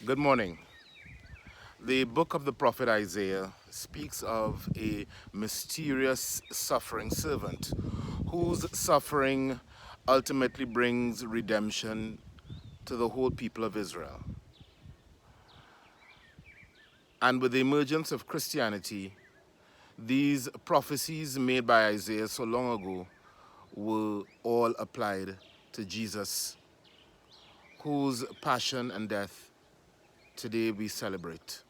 Good morning. The book of the prophet Isaiah speaks of a mysterious suffering servant whose suffering ultimately brings redemption to the whole people of Israel. And with the emergence of Christianity, these prophecies made by Isaiah so long ago were all applied to Jesus, whose passion and death today we celebrate.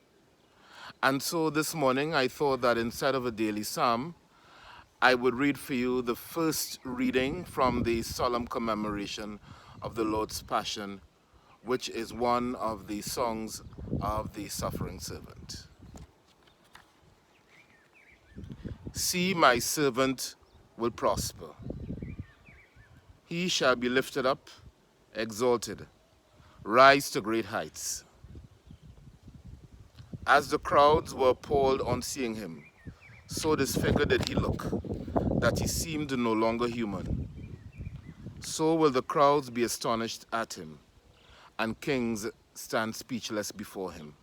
And so this morning I thought that instead of a daily psalm, I would read for you the first reading from the solemn commemoration of the Lord's Passion, which is one of the songs of the suffering servant. See, my servant will prosper. He shall be lifted up, exalted, rise to great heights. As the crowds were appalled on seeing him, so disfigured did he look, that he seemed no longer human. So will the crowds be astonished at him, and kings stand speechless before him.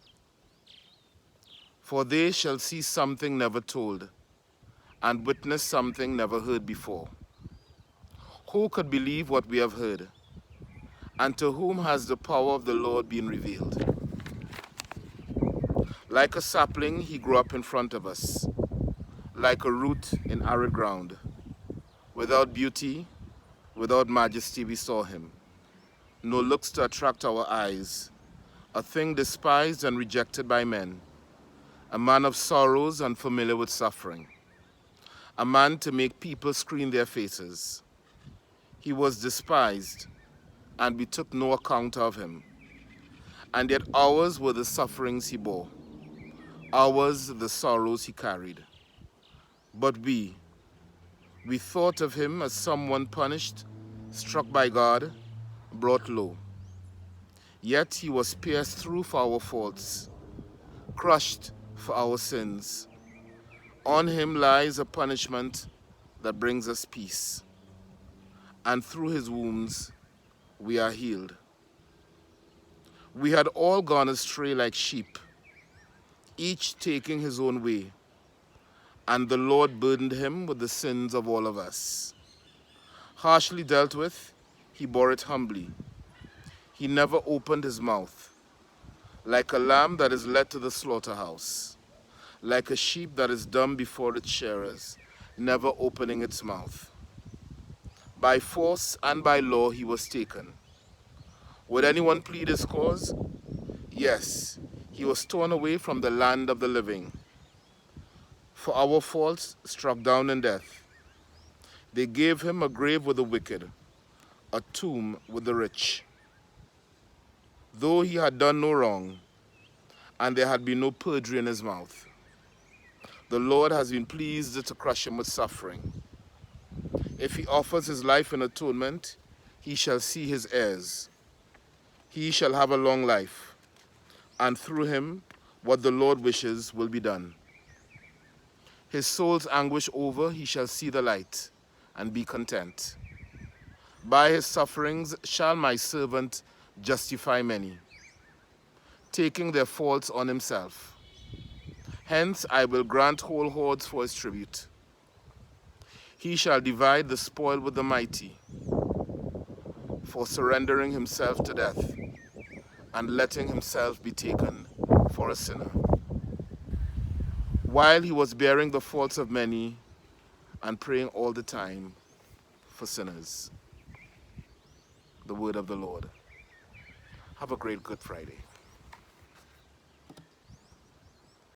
For they shall see something never told, and witness something never heard before. Who could believe what we have heard? And to whom has the power of the Lord been revealed? Like a sapling, he grew up in front of us, like a root in arid ground. Without beauty, without majesty we saw him. No looks to attract our eyes, a thing despised and rejected by men, a man of sorrows and familiar with suffering, a man to make people screen their faces. He was despised, and we took no account of him. And yet ours were the sufferings he bore, ours the sorrows he carried. But we thought of him as someone punished, struck by God, brought low. Yet he was pierced through for our faults, crushed for our sins. On him lies a punishment that brings us peace, and through his wounds we are healed. We had all gone astray like sheep, each taking his own way, and the Lord burdened him with the sins of all of us. Harshly dealt with, he bore it humbly. He never opened his mouth. Like a lamb that is led to the slaughterhouse, like a sheep that is dumb before its shearers, never opening its mouth. By force and by law he was taken. Would anyone plead his cause? Yes, he was torn away from the land of the living. For our faults, struck down in death, they gave him a grave with the wicked, a tomb with the rich. Though he had done no wrong, and there had been no perjury in his mouth, the Lord has been pleased to crush him with suffering. If he offers his life in atonement, he shall see his heirs. He shall have a long life, and through him what the Lord wishes will be done. His soul's anguish over, he shall see the light and be content. By his sufferings shall my servant justify many, taking their faults on himself. Hence I will grant whole hordes for his tribute. He shall divide the spoil with the mighty, for surrendering himself to death and letting himself be taken for a sinner. While he was bearing the faults of many and praying all the time for sinners. The word of the Lord. Have a great Good Friday.